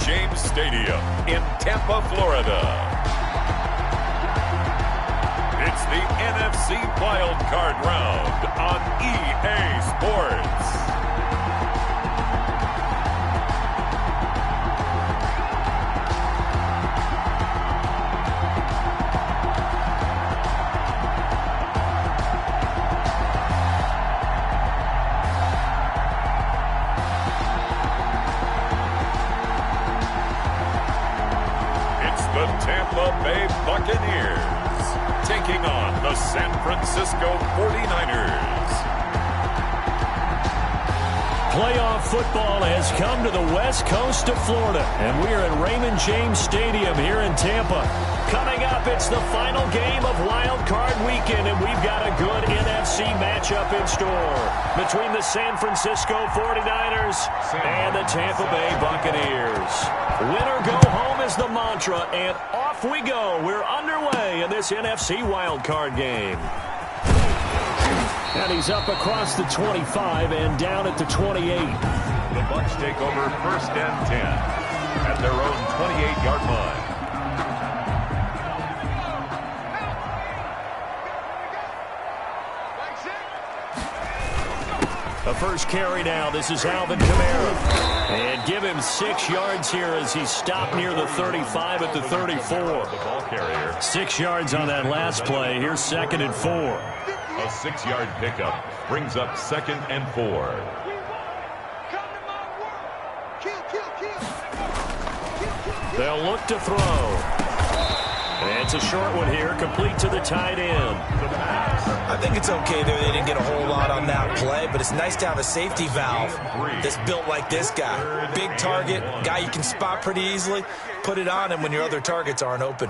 James Stadium in Tampa, Florida. It's the NFC Wild Card Round on EA Sports. The Tampa Bay Buccaneers taking on the San Francisco 49ers. Playoff football has come to the west coast of Florida, and we are at Raymond James Stadium here in Tampa. Coming up, it's the final game of Wild Card Weekend, and we've got a good NFC matchup in store between the San Francisco 49ers and the Tampa Bay Buccaneers. Win or go home is the mantra, and off we go. We're underway in this NFC Wild Card game. And he's up across the 25 and down at the 28. The Bucs take over 1st and 10 at their own 28-yard line. The first carry now. This is Alvin Kamara. And give him 6 yards here as he stopped near the 35 at the 34. The ball carrier. 6 yards on that last play. Here's 2nd and 4. A 6-yard pickup brings up 2nd and 4. They'll look to throw. And it's a short one here, complete to the tight end. I think it's okay there. They didn't get a whole lot on that play, but it's nice to have a safety valve that's built like this guy. Big target, guy you can spot pretty easily. Put it on him when your other targets aren't open.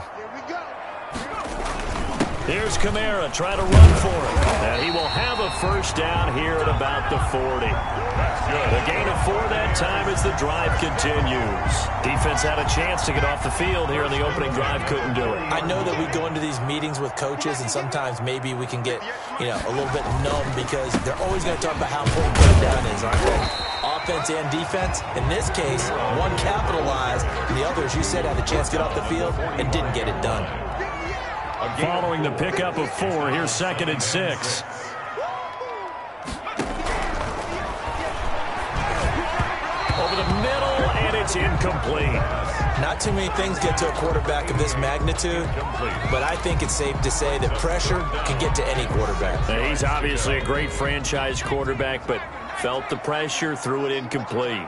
Here's Kamara trying to run for it. And he will have a first down here at about the 40. That's good. The gain of 4 that time as the drive continues. Defense had a chance to get off the field here in the opening drive, couldn't do it. I know that we go into these meetings with coaches, and sometimes maybe we can get, a little bit numb because they're always going to talk about how important third down is, aren't they? Offense and defense. In this case, one capitalized, and the other, as you said, had a chance to get off the field and didn't get it done. Following the pickup of 4, here's 2nd and 6. Over the middle, and it's incomplete. Not too many things get to a quarterback of this magnitude, but I think it's safe to say that pressure can get to any quarterback. He's obviously a great franchise quarterback, but felt the pressure, threw it incomplete.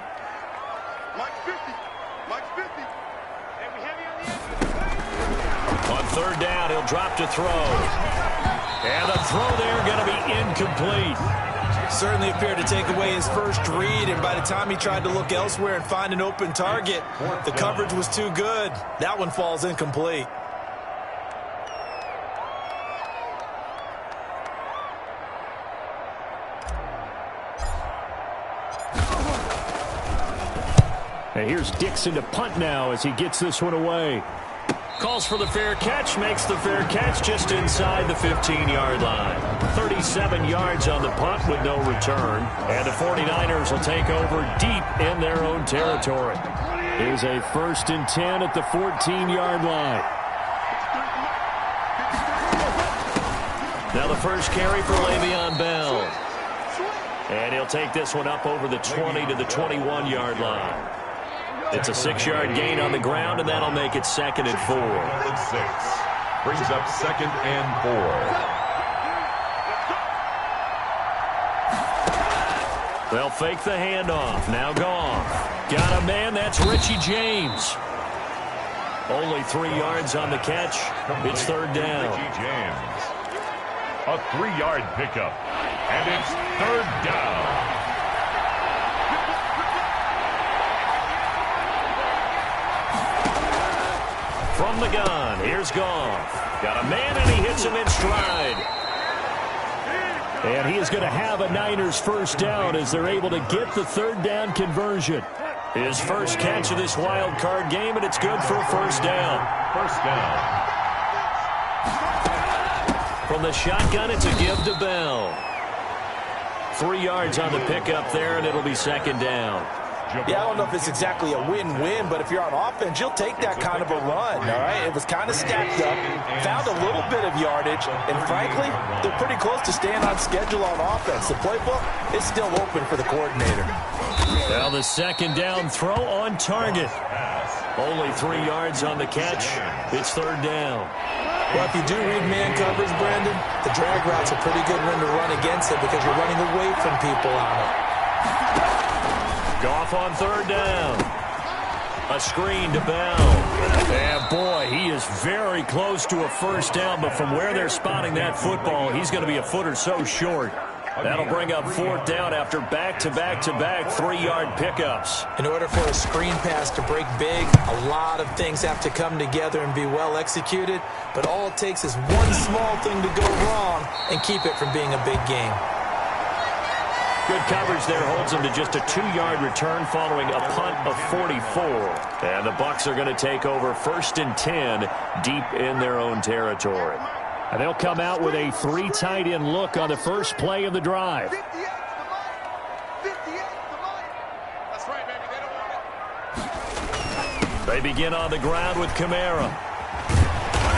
On 3rd down, he'll drop to throw. And the throw there going to be incomplete. Certainly appeared to take away his first read, and by the time he tried to look elsewhere and find an open target, the coverage was too good. That one falls incomplete. And here's Dixon to punt now as he gets this one away. Calls for the fair catch, makes the fair catch just inside the 15-yard line. 37 yards on the punt with no return. And the 49ers will take over deep in their own territory. Here's a 1st and 10 at the 14-yard line. Now the first carry for Le'Veon Bell. And he'll take this one up over the 20 to the 21-yard line. It's a 6-yard gain on the ground, and that'll make it 2nd and 4. 6 brings up 2nd and 4. They'll fake the handoff. Now Goff. Got a man. That's Richie James. Only 3 yards on the catch. It's 3rd down. Richie James. A 3-yard pickup. And it's 3rd down. From the gun, here's Goff. Got a man, and he hits him in stride. And he is going to have a Niners first down as they're able to get the 3rd down conversion. His first catch of this wild card game, and it's good for a first down. First down. From the shotgun, it's a give to Bell. 3 yards on the pickup there, and it'll be 2nd down. Yeah, I don't know if it's exactly a win-win, but if you're on offense, you'll take that kind of a run, all right? It was kind of stacked up, found a little bit of yardage, and frankly, they're pretty close to staying on schedule on offense. The playbook is still open for the coordinator. Now the second down throw on target. Only 3 yards on the catch. It's third down. Well, if you do read man coverage, Brandon, the drag route's a pretty good one to run against it because you're running away from people on it. Goff on third down. A screen to Bell. And boy, he is very close to a first down, but from where they're spotting that football, he's going to be a foot or so short. That'll bring up fourth down after back-to-back-to-back 3-yard pickups. In order for a screen pass to break big, a lot of things have to come together and be well executed, but all it takes is one small thing to go wrong and keep it from being a big game. Good coverage there holds him to just a 2-yard return following a punt of 44. And the Bucs are going to take over 1st and 10 deep in their own territory. And they'll come out with a 3 tight end look on the first play of the drive. They begin on the ground with Kamara.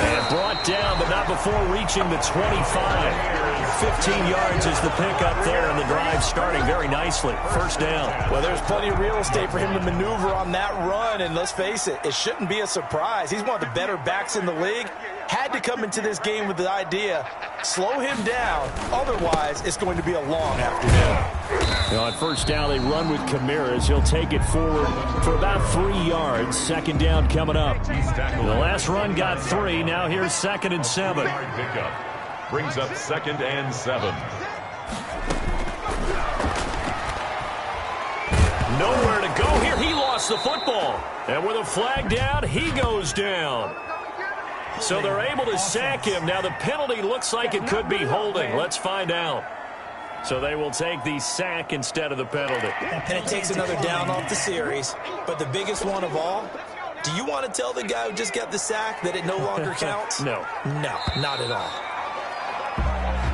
And brought down, but not before reaching the 25. 15 yards is the pickup there, and the drive starting very nicely. First down. Well, there's plenty of real estate for him to maneuver on that run, and let's face it, it shouldn't be a surprise. He's one of the better backs in the league. Had to come into this game with the idea, slow him down, otherwise it's going to be a long afternoon. On first down, they run with Kamara as he'll take it forward for about 3 yards. Second down coming up. The last run got 3. Now here's 2nd and 7. Brings up 2nd and 7. Nowhere to go here. He lost the football. And with a flag down, he goes down. So they're able to sack him. Now the penalty looks like it could be holding. Let's find out. So they will take the sack instead of the penalty. And it takes another down off the series. But the biggest one of all, do you want to tell the guy who just got the sack that it no longer counts? No. No, not at all.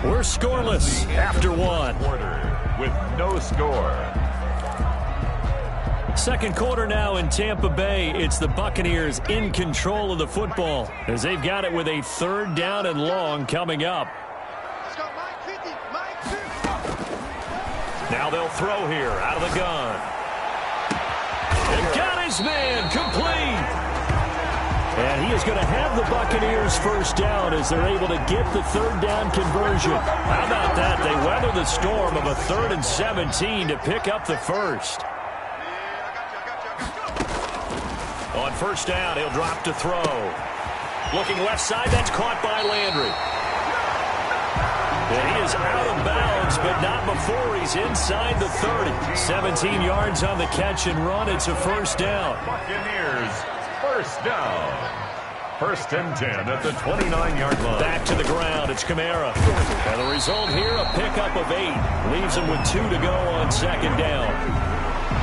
We're scoreless after 1. Quarter with no score. Second quarter now in Tampa Bay. It's the Buccaneers in control of the football as they've got it with a 3rd down and long coming up. Now they'll throw here out of the gun. And got his man complete. And he is going to have the Buccaneers first down as they're able to get the 3rd down conversion. How about that? They weather the storm of a 3rd and 17 to pick up the first. On first down, he'll drop to throw. Looking left side, that's caught by Landry. And he is out of bounds, but not before he's inside the 30. 17 yards on the catch and run. It's a first down. Buccaneers, first down. 1st and 10 at the 29-yard line. Back to the ground. It's Kamara. And the result here, a pickup of 8. Leaves him with 2 to go on 2nd down.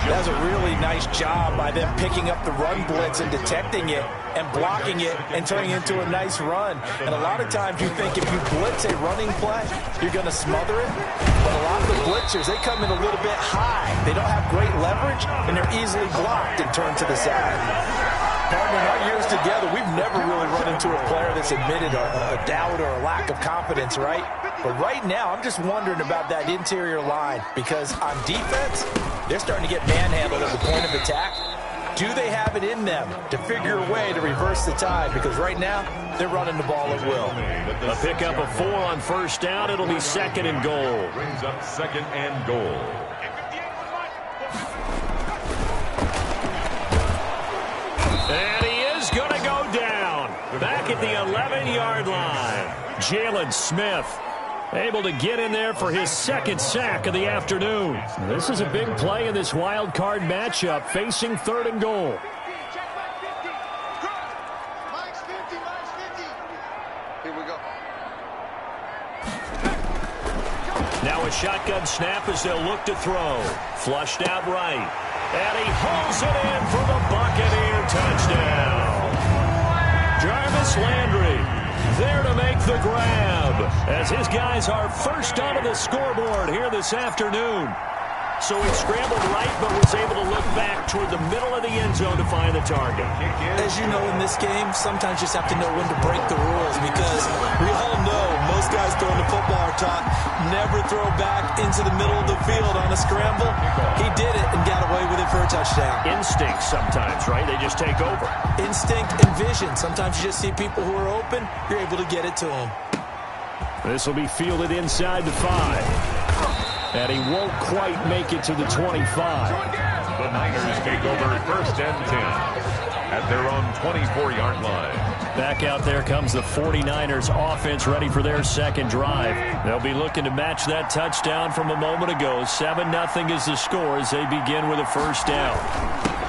That's a really nice job by them picking up the run blitz and detecting it and blocking it and turning it into a nice run. And a lot of times you think if you blitz a running play, you're going to smother it. But a lot of the blitzers, they come in a little bit high. They don't have great leverage, and they're easily blocked and turned to the side. Partner, in our years together, we've never really run into a player that's admitted a doubt or a lack of confidence, right? But right now, I'm just wondering about that interior line because on defense, they're starting to get manhandled at the point of attack. Do they have it in them to figure a way to reverse the tide? Because right now, they're running the ball at will. A pickup of 4 on first down. It'll be 2nd and goal. Brings up 2nd and goal. And he is going to go down. Back at the 11-yard line. Jalen Smith able to get in there for his 2nd sack of the afternoon. This is a big play in this wild card matchup, facing 3rd and goal. Here we go. Now a shotgun snap as they'll look to throw. Flushed out right. And he hauls it in for the Buccaneer touchdown. Jarvis Landry there to make the grab as his guys are first onto the scoreboard here this afternoon. So he scrambled right, but was able to look back toward the middle of the end zone to find the target. As you know, in this game, sometimes you just have to know when to break the rules, because we all know most guys throwing the football are taught never throw back into the middle of the field on a scramble. He did it and got away with it for a touchdown. Instinct sometimes, right? They just take over. Instinct and vision. Sometimes you just see people who are open, you're able to get it to them. This will be fielded inside the 5. And he won't quite make it to the 25. The Niners take over first and 10 at their own 24-yard line. Back out there comes the 49ers offense ready for their second drive. They'll be looking to match that touchdown from a moment ago. 7-0 is the score as they begin with a first down.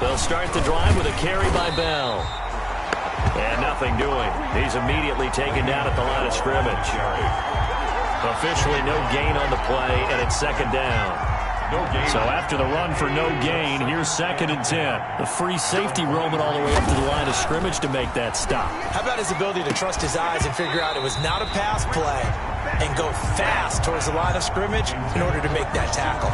They'll start the drive with a carry by Bell. And nothing doing. He's immediately taken down at the line of scrimmage. Officially no gain on the play, and it's second down. No gain. So after the run for no gain, here's second and 10. The free safety roaming all the way up to the line of scrimmage to make that stop. How about his ability to trust his eyes and figure out it was not a pass play and go fast towards the line of scrimmage in order to make that tackle?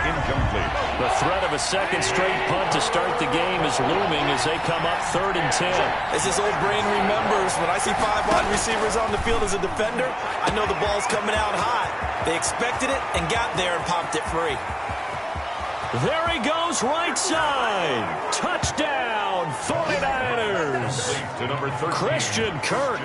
Incomplete. The threat of a second straight punt to start the game is looming as they come up third and 10. As this old brain remembers, when I see 5 wide receivers on the field as a defender, I know the ball's coming out hot. They expected it and got there and popped it free. There he goes, right side. Touchdown, 49ers. To number 13. Christian Kirk,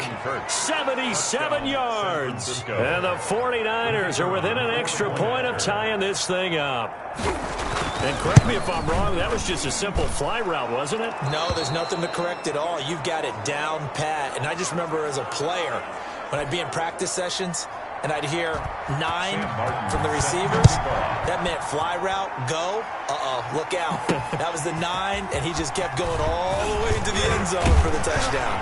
77 yards. And the 49ers are within an extra point of tying this thing up. And correct me if I'm wrong, that was just a simple fly route, wasn't it? No, there's nothing to correct at all. You've got it down pat. And I just remember as a player, when I'd be in practice sessions, and I'd hear 9 from the receivers. That meant fly route, go. Look out. That was the 9, and he just kept going all the way into the end zone for the touchdown.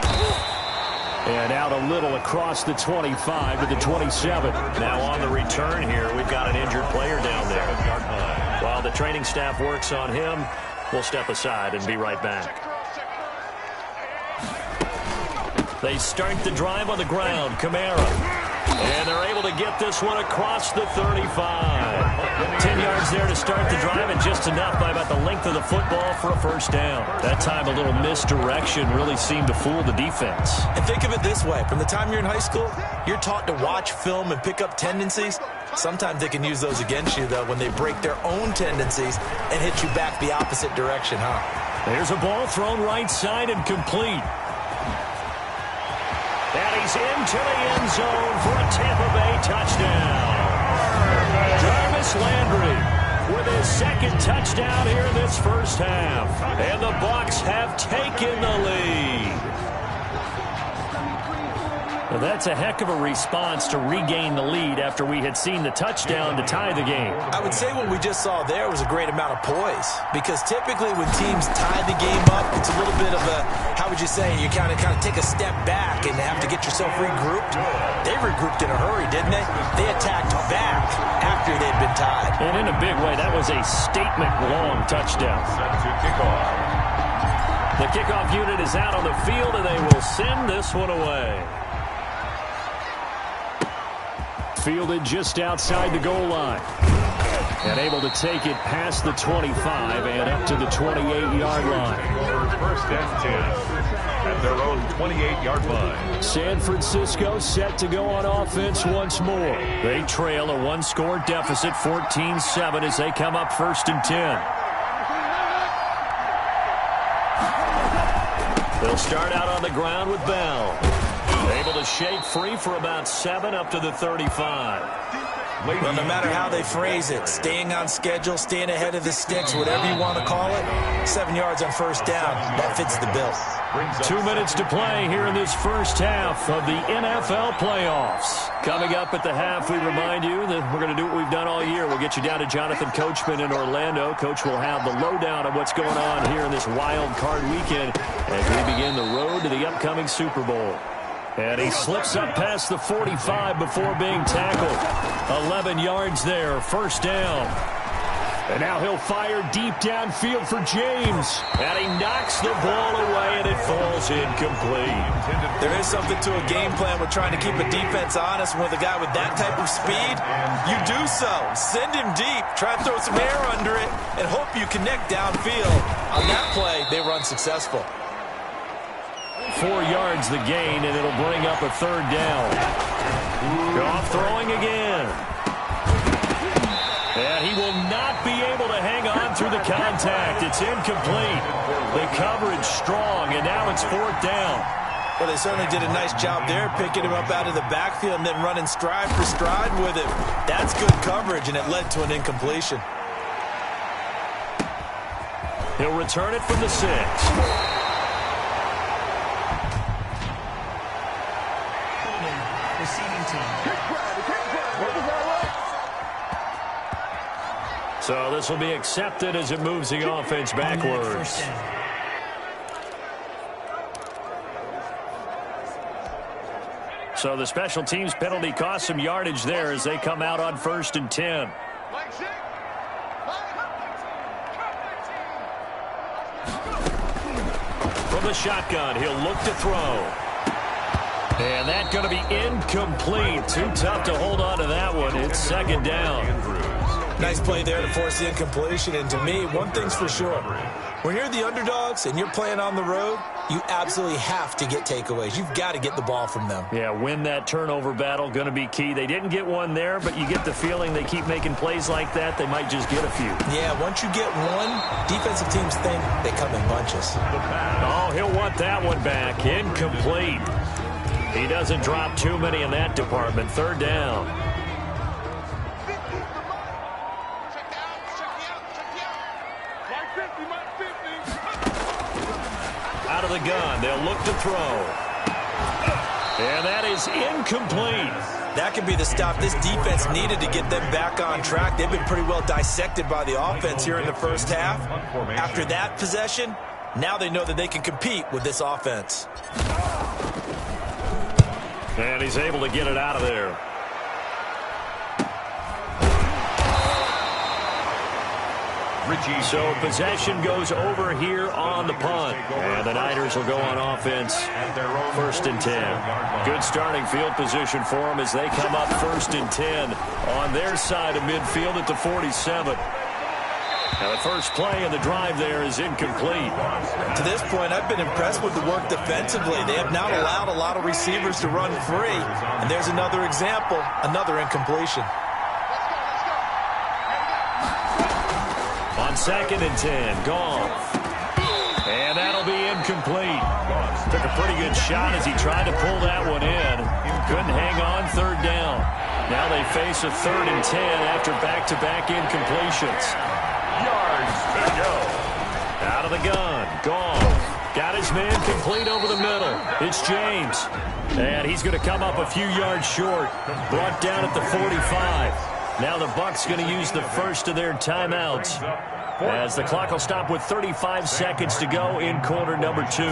And out a little across the 25 to the 27. Now on the return here, we've got an injured player down there. While the training staff works on him, we'll step aside and be right back. They start the drive on the ground. Kamara. And they're able to get this one across the 35. 10 yards there to start the drive, and just enough by about the length of the football for a first down. That time a little misdirection really seemed to fool the defense. And think of it this way. From the time you're in high school, you're taught to watch film and pick up tendencies. Sometimes they can use those against you, though, when they break their own tendencies and hit you back the opposite direction, huh? There's a ball thrown right side and complete. And he's into the end zone for a Tampa Bay touchdown. Jarvis Landry with his second touchdown here in this first half. And the Bucs have taken the lead. Well, that's a heck of a response to regain the lead after we had seen the touchdown to tie the game. I would say what we just saw there was a great amount of poise, because typically when teams tie the game up, it's a little bit of a, how would you say, you kind of take a step back and have to get yourself regrouped. They regrouped in a hurry, didn't they? They attacked back after they'd been tied. And in a big way, that was a statement-long touchdown. The kickoff unit is out on the field, and they will send this one away. Fielded just outside the goal line. And able to take it past the 25 and up to the 28-yard line. First and 10 at their own 28-yard line. San Francisco set to go on offense once more. They trail a one-score deficit, 14-7, as they come up first and 10. They'll start out on the ground with Bell. Able to shake free for about 7 up to the 35. Well, no matter how they phrase it, staying on schedule, staying ahead of the sticks, whatever you want to call it, 7 yards on first down, that fits the bill. 2 minutes to play here in this first half of the NFL playoffs. Coming up at the half, we remind you that we're going to do what we've done all year. We'll get you down to Jonathan Coachman in Orlando. Coach will have the lowdown of what's going on here in this wild card weekend as we begin the road to the upcoming Super Bowl. And he slips up past the 45 before being tackled. 11 yards there, first down. And now he'll fire deep downfield for James. And he knocks the ball away, and it falls incomplete. There is something to a game plan with trying to keep a defense honest. With a guy with that type of speed, you do so. Send him deep. Try to throw some air under it and hope you connect downfield. On that play, they were unsuccessful. 4 yards the gain, and it'll bring up a third down. Goff throwing again. And he will not be able to hang on through the contact. It's incomplete. The coverage strong, and now it's 4th down. Well, they certainly did a nice job there, picking him up out of the backfield and then running stride for stride with him. That's good coverage, and it led to an incompletion. He'll return it from the 6. Receiving team. So this will be accepted as it moves the offense backwards. So the special teams penalty cost some yardage there as they come out on 1st and 10. From the shotgun, he'll look to throw. And that's going to be incomplete. Too tough to hold on to that one. It's 2nd down. Nice play there to force the incompletion. And to me, one thing's for sure. When you're the underdogs and you're playing on the road, you absolutely have to get takeaways. You've got to get the ball from them. Yeah, win that turnover battle, going to be key. They didn't get one there, but you get the feeling they keep making plays like that, they might just get a few. Yeah, once you get one, defensive teams think they come in bunches. Oh, he'll want that one back. Incomplete. He doesn't drop too many in that department. 3rd down. Out of the gun, they'll look to throw. And that is incomplete. That could be the stop this defense needed to get them back on track. They've been pretty well dissected by the offense here in the first half. After that possession, now they know that they can compete with this offense. And he's able to get it out of there. So possession goes over here on the punt. And the Niners will go on offense. 1st and 10. Good starting field position for them as they come up 1st and 10 on their side of midfield at the 47. Now the first play of the drive there is incomplete. To this point, I've been impressed with the work defensively. They have not allowed a lot of receivers to run free. And there's another example, another incompletion. On 2nd and 10, Goff. And that'll be incomplete. Took a pretty good shot as he tried to pull that one in. Couldn't hang on. 3rd down. Now they face a 3rd and 10 after back-to-back incompletions. Yards to go. Out of the gun. Goff. Got his man complete over the middle. It's James. And he's going to come up a few yards short. Brought down at the 45. Now the Bucs going to use the first of their timeouts as the clock will stop with 35 seconds to go in quarter number 2.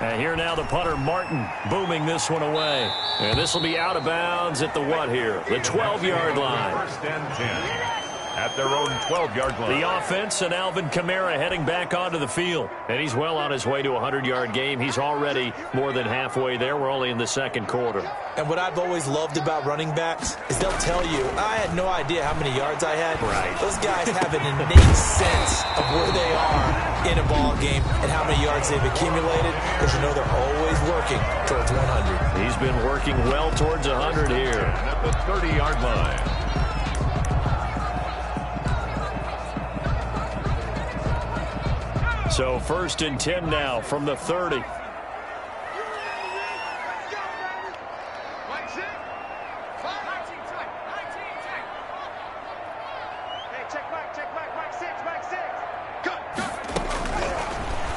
And here now the punter, Martin, booming this one away. And this will be out of bounds at the what here? The 12-yard line. 1st and 10. At their own 12-yard line. The offense and Alvin Kamara heading back onto the field. And he's well on his way to a 100-yard game. He's already more than halfway there. We're only in the 2nd quarter. And what I've always loved about running backs is they'll tell you, I had no idea how many yards I had. Right. Those guys have an innate sense of where they are in a ball game and how many yards they've accumulated, because you know they're always working towards 100. He's been working well towards 100 here. At the 30-yard line. So 1st and 10 now from the 30.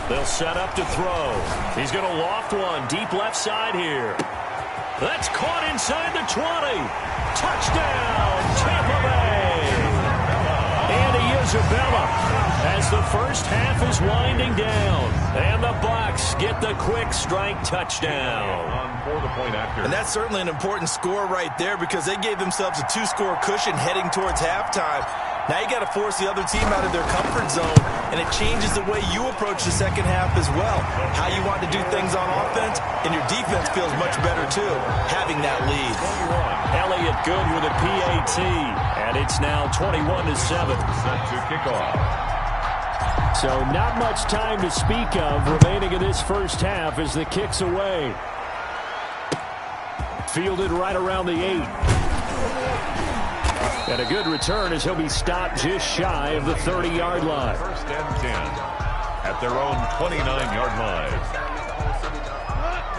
They'll set up to throw. He's going to loft one deep left side here. That's caught inside the 20. Touchdown, Tampa Bay. And he is Isabella as the first half is winding down. And the Bucks get the quick strike touchdown. And that's certainly an important score right there because they gave themselves a 2-score cushion heading towards halftime. Now you got to force the other team out of their comfort zone, and it changes the way you approach the second half as well. How you want to do things on offense, and your defense feels much better too, having that lead. Elliott good with a PAT, and it's now 21-7. Set to kick off. So not much time to speak of remaining in this first half as the kick's away. Fielded right around the 8. And a good return as he'll be stopped just shy of the 30-yard line. First and 10 at their own 29-yard line.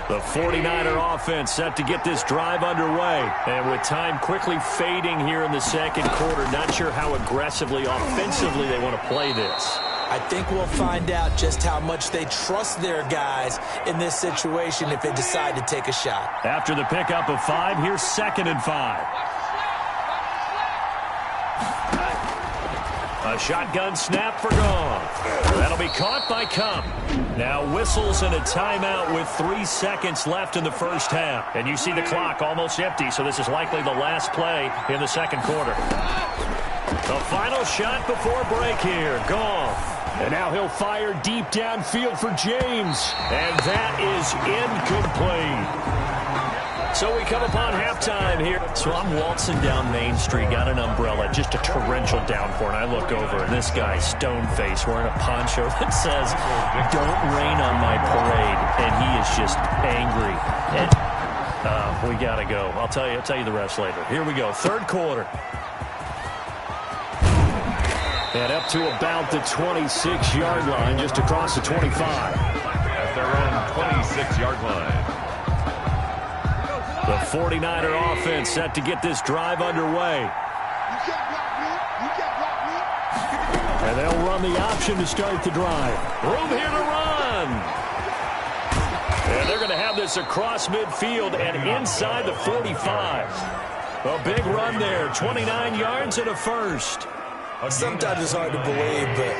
The 49er offense set to get this drive underway. And with time quickly fading here in the second quarter, not sure how aggressively, offensively they want to play this. I think we'll find out just how much they trust their guys in this situation if they decide to take a shot. After the pickup of 5, here's 2nd and 5. A shotgun snap for Goff. That'll be caught by Cup. Now whistles and a timeout with 3 seconds left in the first half. And you see the clock almost empty, so this is likely the last play in the second quarter. The final shot before break here. Goff. And now he'll fire deep downfield for James. And that is incomplete. So we come upon halftime here. So I'm waltzing down Main Street, got an umbrella, just a torrential downpour, and I look over, and this guy, stone-faced, wearing a poncho that says, "Don't rain on my parade," and he is just angry. And we got to go. I'll tell you the rest later. Here we go, third quarter. And up to about the 26-yard line, just across the 25. At their own 26-yard line. The 49er offense set to get this drive underway. And they'll run the option to start the drive. Room here to run. And they're going to have this across midfield and inside the 45. A big run there, 29 yards and a first. Sometimes it's hard to believe, but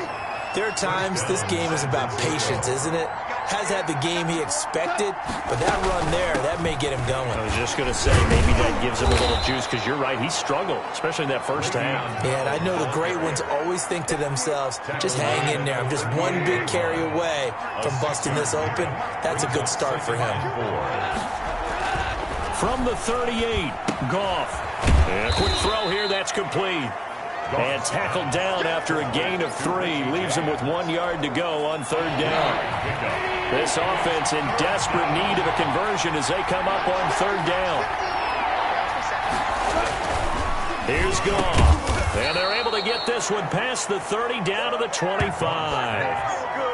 there are times this game is about patience, isn't it? Has had the game he expected, but that run there, that may get him going. I was just going to say, maybe that gives him a little juice, because you're right, he struggled, especially in that first half. Yeah, and I know the great ones always think to themselves, just hang in there. I'm just one big carry away from busting this open. That's a good start for him. From the 38, Goff. And a quick throw here, that's complete. And tackled down after a gain of 3. Leaves him with 1 yard to go on third down. This offense in desperate need of a conversion as they come up on third down. Here's Goff. And they're able to get this one past the 30 down to the 25.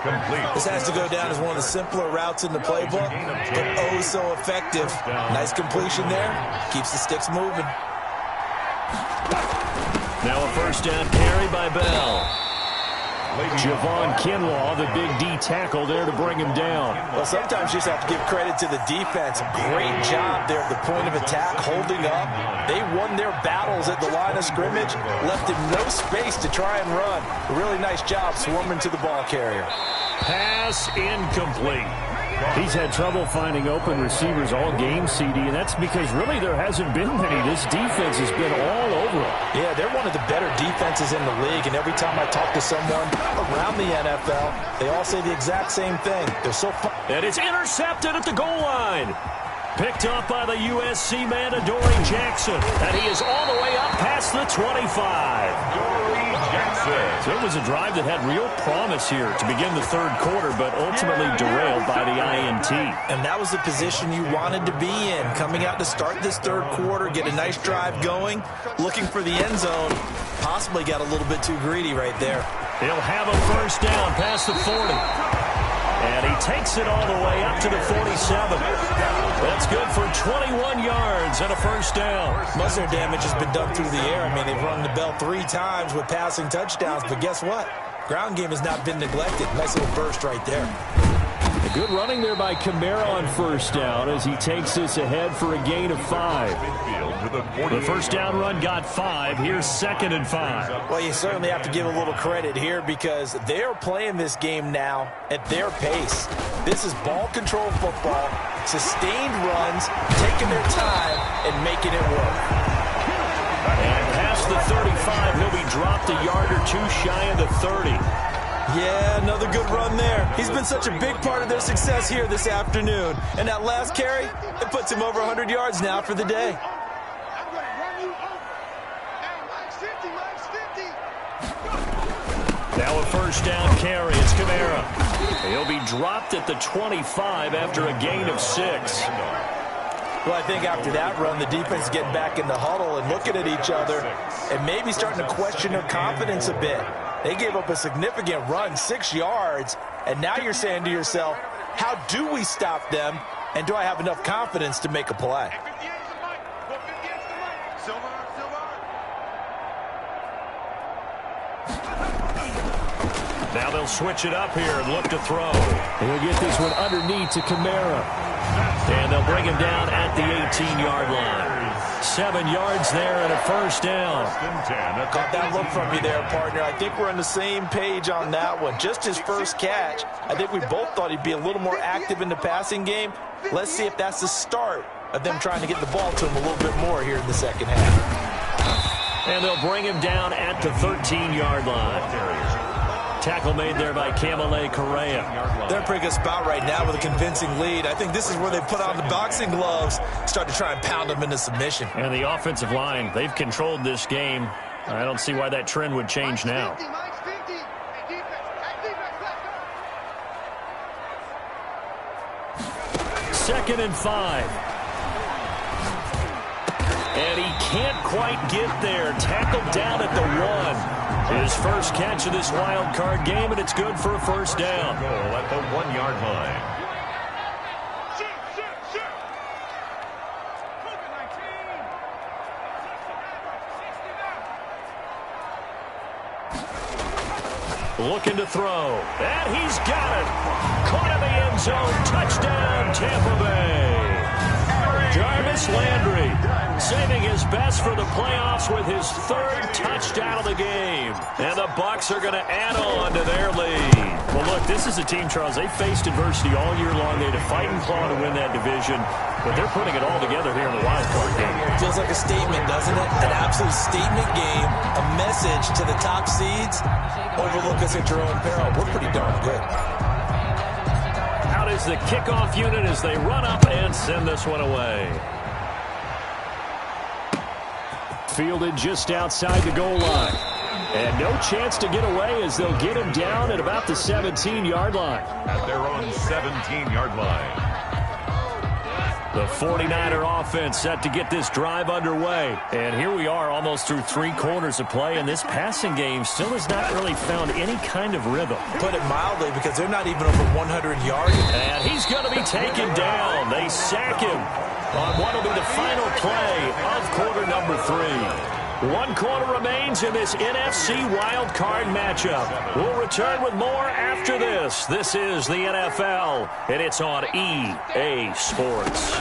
Complete. This has to go down as one of the simpler routes in the playbook, but oh so effective. Nice completion there. Keeps the sticks moving. Now a first down carry by Bell. Javon Kinlaw, the big D tackle there to bring him down. Well, sometimes you just have to give credit to the defense. Great job there at the point of attack, holding up. They won their battles at the line of scrimmage, left him no space to try and run. A really nice job swarming to the ball carrier. Pass incomplete. He's had trouble finding open receivers all game, CD, and that's because really there hasn't been many. This defense has been all over him. Yeah, they're one of the better defenses in the league, and every time I talk to someone around the NFL, they all say the exact same thing. They're so fun. And it's intercepted at the goal line. Picked up by the USC man, Adoree Jackson. And he is all the way up past the 25. Adoree Jackson. So it was a drive that had real promise here to begin the third quarter, but ultimately derailed by the INT. And that was the position you wanted to be in. Coming out to start this third quarter, get a nice drive going, looking for the end zone. Possibly got a little bit too greedy right there. He'll have a first down past the 40. And he takes it all the way up to the 47. That's good for 21 yards and a first down. Most of their damage has been done through the air. I mean, they've rung the bell 3 times with passing touchdowns, but guess what? Ground game has not been neglected. Nice little burst right there. A good running there by Kamara on first down as he takes this ahead for a gain of 5. The first down run got 5. Here's 2nd and 5. Well, you certainly have to give a little credit here because they're playing this game now at their pace. This is ball control football, sustained runs, taking their time, and making it work. And past the 35, he'll be dropped a yard or two shy of the 30. Yeah, another good run there. He's been such a big part of their success here this afternoon. And that last carry, it puts him over 100 yards now for the day. Now a first down carry. It's Kamara. He'll be dropped at the 25 after a gain of 6. Well, I think after that run, the defense is getting back in the huddle and looking at each other and maybe starting to question their confidence a bit. They gave up a significant run, 6 yards, and now you're saying to yourself, how do we stop them, and do I have enough confidence to make a play? Now they'll switch it up here and look to throw. He'll get this one underneath to Kamara. And they'll bring him down at the 18-yard line. 7 yards there and a first down. Caught that look from you there, partner. I think we're on the same page on that one. Just his first catch. I think we both thought he'd be a little more active in the passing game. Let's see if that's the start of them trying to get the ball to him a little bit more here in the second half. And they'll bring him down at the 13-yard line. Tackle made there by Kamale Correa. They're in a pretty good spot right now with a convincing lead. I think this is where they put on the boxing gloves, start to try and pound them into submission. And the offensive line, they've controlled this game. I don't see why that trend would change now. Second and 5. And he can't quite get there. Tackled down at the 1. His first catch of this wild card game, and it's good for a first down. Goal at the 1-yard line. Looking to throw. And he's got it. Caught in the end zone. Touchdown, Tampa Bay. Jarvis Landry saving his best for the playoffs with his 3rd touchdown of the game. And the Bucs are going to add on to their lead. Well, look, this is a team, Charles. They faced adversity all year long. They had to fight and claw to win that division. But they're putting it all together here in the wild card game. Feels like a statement, doesn't it? An absolute statement game. A message to the top seeds. Overlook us at your own peril. We're pretty darn good. Out is the kickoff unit as they run up and send this one away. Fielded just outside the goal line. And no chance to get away as they'll get him down at about the 17-yard line. At their own 17-yard line. The 49er offense set to get this drive underway. And here we are almost through 3 quarters of play, and this passing game still has not really found any kind of rhythm. Put it mildly, because they're not even over 100 yards. And he's going to be taken down. They sack him on what will be the final play of quarter number 3. 1 quarter remains in this NFC Wild Card matchup. We'll return with more after this. This is the NFL, and it's on EA Sports.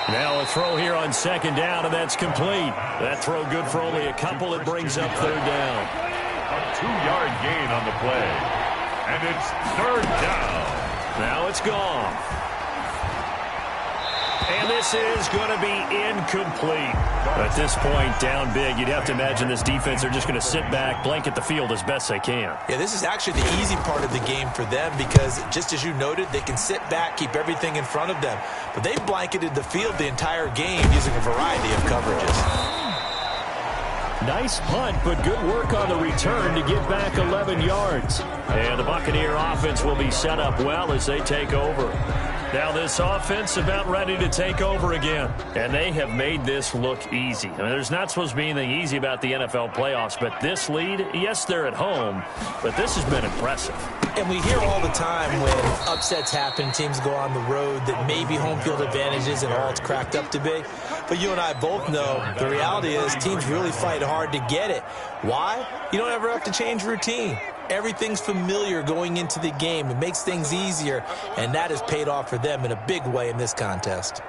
Now a throw here on 2nd down, and that's complete. That throw good for only a couple. It brings up 3rd down. A 2-yard gain on the play. And it's 3rd down. Now it's gone. And this is going to be incomplete. At this point, down big, you'd have to imagine this defense are just going to sit back, blanket the field as best they can. Yeah, this is actually the easy part of the game for them because, just as you noted, they can sit back, keep everything in front of them. But they've blanketed the field the entire game using a variety of coverages. Nice punt, but good work on the return to get back 11 yards. And the Buccaneer offense will be set up well as they take over. Now this offense about ready to take over again. And they have made this look easy. I mean, there's not supposed to be anything easy about the NFL playoffs, but this lead, yes, they're at home, but this has been impressive. And we hear all the time when upsets happen, teams go on the road, that maybe home field advantages and all it's cracked up to be. But you and I both know the reality is teams really fight hard to get it. Why? You don't ever have to change routine. Everything's familiar going into the game. It makes things easier, and that has paid off for them in a big way in this contest.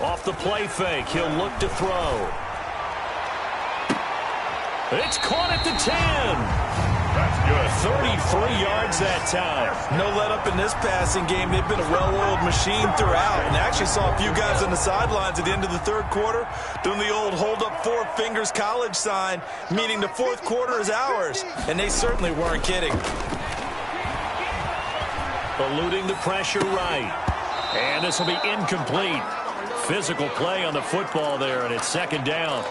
Off the play fake, he'll look to throw. It's caught at the 10. That's good. 33 yards that time. No let up in this passing game. They've been a well-oiled machine throughout, and actually saw a few guys on the sidelines at the end of the third quarter doing the old hold up four fingers college sign, meaning the fourth quarter is ours, and they certainly weren't kidding. Eluding the pressure right. And this will be incomplete. Physical play on the football there, and it's second down.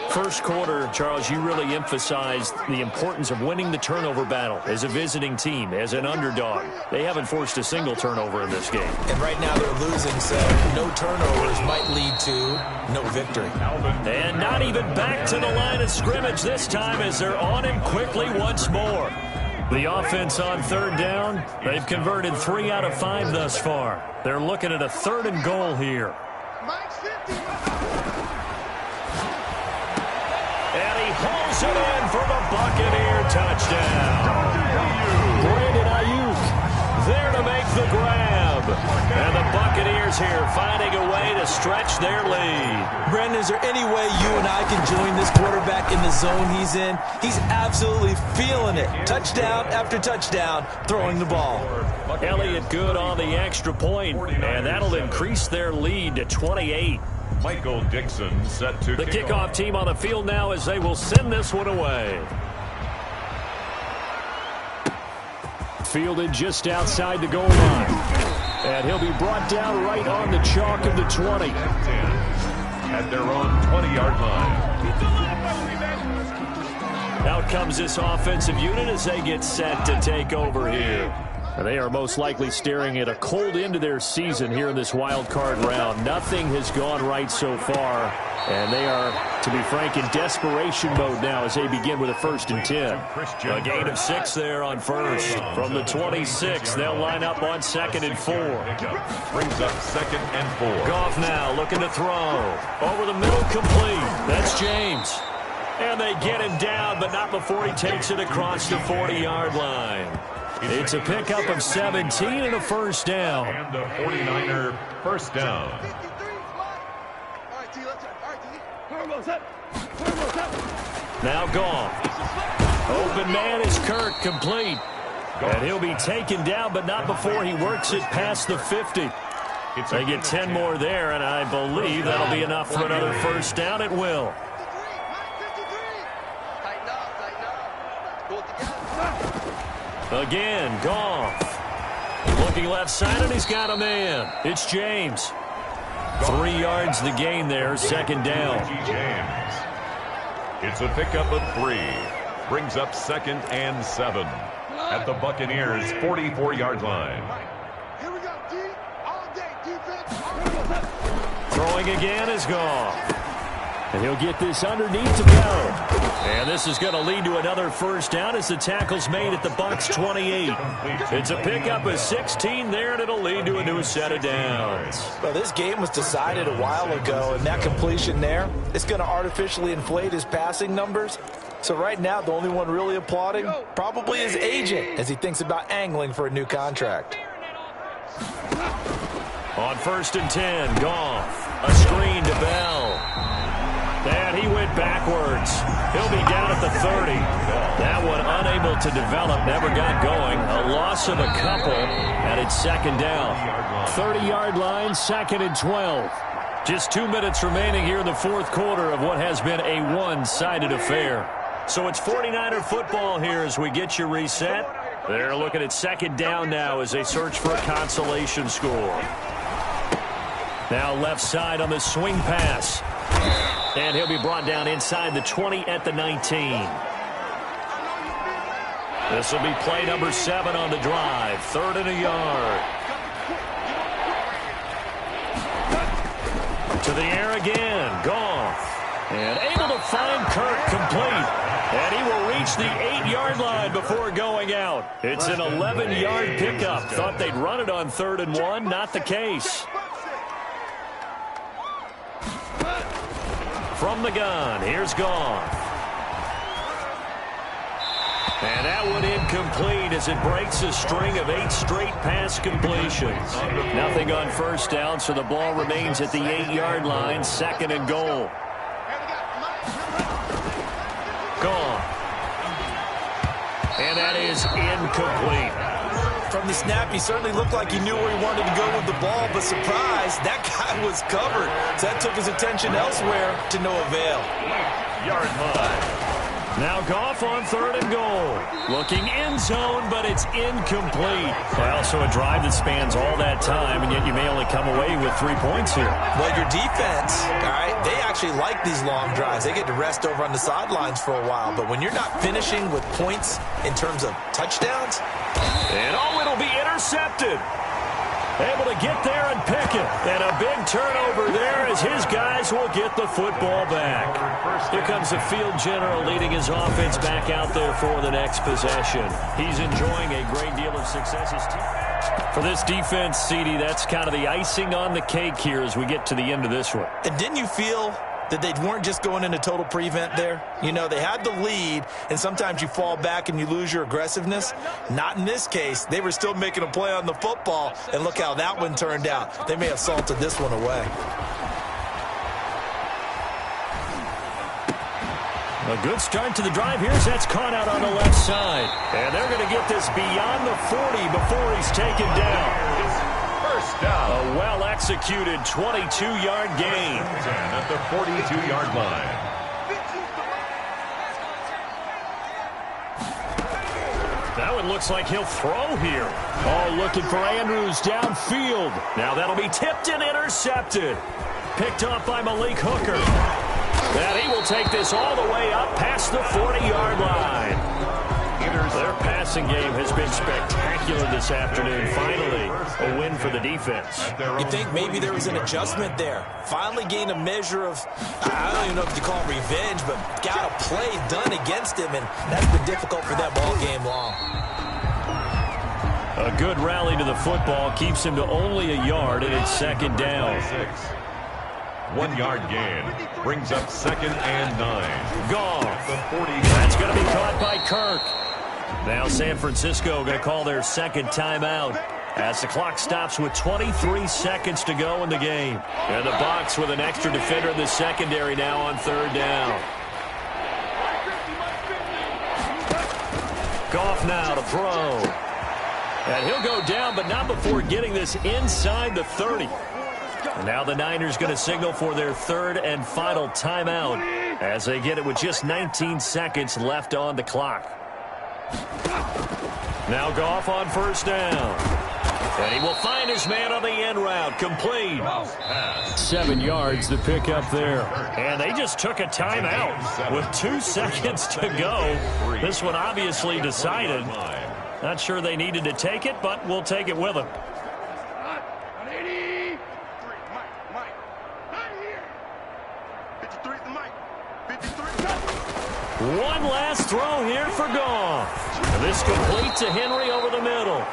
First quarter, Charles, you really emphasized the importance of winning the turnover battle as a visiting team, as an underdog. They haven't forced a single turnover in this game. And right now they're losing, so no turnovers might lead to no victory. And not even back to the line of scrimmage this time as they're on him quickly once more. The offense on third down, they've converted 3 out of 5 thus far. They're looking at a 3rd and goal here. And he hauls it in for the Buccaneer touchdown. Brandon Ayuk there to make the grab. And the Buccaneers here finding a way to stretch their lead. Brandon, is there any way you and I can join this quarterback in the zone he's in? He's absolutely feeling it. Touchdown after touchdown, throwing the ball. Elliott good on the extra point, and that'll increase their lead to 28. Michael Dixon set to The kickoff team on the field now as they will send this one away. Fielded just outside the goal line. And he'll be brought down right on the chalk of the 20. At their own 20-yard line. Out comes this offensive unit as they get set to take over here. And they are most likely staring at a cold end to their season here in this wild card round. Nothing has gone right so far, and they are, to be frank, in desperation mode now as they begin with a 1st and 10. A gain of 6 there on first. From the 26, they'll line up on 2nd and 4. Brings up 2nd and 4. Goff now looking to throw. Over the middle, complete. That's James. And they get him down, but not before he takes it across the 40-yard line. It's a pickup of 17 and a 1st down. And the 49er 1st down. Now Goff. Open man is Kirk, complete. And he'll be taken down, but not before he works it past the 50. They get 10 more there, and I believe that'll be enough for another 1st down. It will. Again, Goff. Looking left side, and he's got a man. It's James. 3 yards the gain there, 2nd down. James. It's a pickup of 3. Brings up 2nd and 7. At the Buccaneers' 44-yard line. Here we go, D. All day defense. Throwing again is Goff. And he'll get this underneath to go. And this is going to lead to another 1st down as the tackle's made at the Bucs 28. It's a pickup of 16 there, and it'll lead to a new set of downs. Well, this game was decided a while ago, and that completion there, it's going to artificially inflate his passing numbers. So right now, the only one really applauding probably his agent as he thinks about angling for a new contract. On 1st and 10, Goff. A screen to Bell. And he went backwards. He'll be down at the 30. That one unable to develop, never got going. A loss of a couple, and it's 2nd down. 30-yard line, 2nd and 12. Just 2 minutes remaining here in the 4th quarter of what has been a one-sided affair. So it's 49er football here as we get you reset. They're looking at 2nd down now as they search for a consolation score. Now left side on the swing pass. And he'll be brought down inside the 20 at the 19. This will be play number 7 on the drive. 3rd and a yard. To the air again. Goff. And able to find Kirk, complete. And he will reach the 8-yard line before going out. It's an 11-yard pickup. Thought they'd run it on 3rd and 1. Not the case. From the gun, here's Goff. And that one incomplete as it breaks a string of 8 straight pass completions. Nothing on first down, so the ball remains at the 8-yard line, 2nd and goal. Gone. And that is incomplete. From the snap, he certainly looked like he knew where he wanted to go with the ball, but surprise, that guy was covered. So that took his attention elsewhere to no avail. Yard line. Now Goff on 3rd and goal. Looking end zone, but it's incomplete. Also a drive that spans all that time, and yet you may only come away with 3 points here. Well, your defense, all right, they actually like these long drives. They get to rest over on the sidelines for a while, but when you're not finishing with points in terms of touchdowns. And it'll be intercepted. Able to get there and pick it. And a big turnover there as his guys will get the football back. Here comes the field general leading his offense back out there for the next possession. He's enjoying a great deal of success. For this defense, CD, that's kind of the icing on the cake here as we get to the end of this one. And didn't you feel that they weren't just going into total prevent there? You know, they had the lead, and sometimes you fall back and you lose your aggressiveness. Not in this case. They were still making a play on the football, and look how that one turned out. They may have salted this one away. A good start to the drive. Here's that's caught out on the left side. And they're going to get this beyond the 40 before he's taken down. First down. A well-executed 22-yard gain. At the 42-yard line. That one looks like he'll throw here. Oh, looking for Andrews downfield. Now that'll be tipped and intercepted. Picked off by Malik Hooker. And he will take this all the way up past the 40-yard line. Their passing game has been spectacular this afternoon. Finally, a win for the defense. You think maybe there was an adjustment there. Finally gained a measure of, I don't even know if you call it revenge, but got a play done against him, and that's been difficult for them all game long. A good rally to the football keeps him to only a yard, and it's 2nd down. 1-yard gain brings up 2nd and 9. Goff. That's going to be caught by Kirk. Now San Francisco going to call their 2nd timeout as the clock stops with 23 seconds to go in the game. And the Bucs with an extra defender in the secondary now on 3rd down. Goff now to throw. And he'll go down, but not before getting this inside the 30. And now the Niners going to signal for their 3rd and final timeout as they get it with just 19 seconds left on the clock. Now Goff on 1st down. And he will find his man on the end route. Complete. 7 yards to pick up there. And they just took a timeout with 2 seconds to go. This one obviously decided. Not sure they needed to take it, but we'll take it with them. One last throw here for Goff. And this complete to Henry over the middle.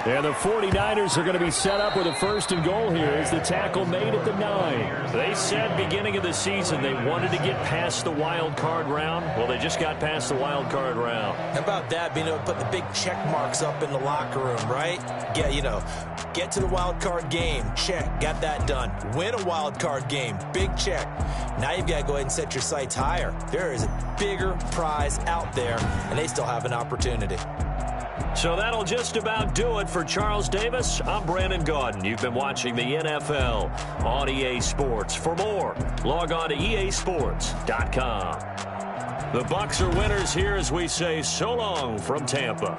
And the 49ers are going to be set up with a 1st and goal here as the tackle made at the 9. They said beginning of the season they wanted to get past the wild card round. Well, they just got past the wild card round. How about that, being able to put the big check marks up in the locker room, right? Get to the wild card game. Check. Got that done. Win a wild card game. Big check. Now you've got to go ahead and set your sights higher. There is a bigger prize out there, and they still have an opportunity. So that'll just about do it for Charles Davis. I'm Brandon Gaudin. You've been watching the NFL on EA Sports. For more, log on to easports.com. The Bucs are winners here as we say so long from Tampa.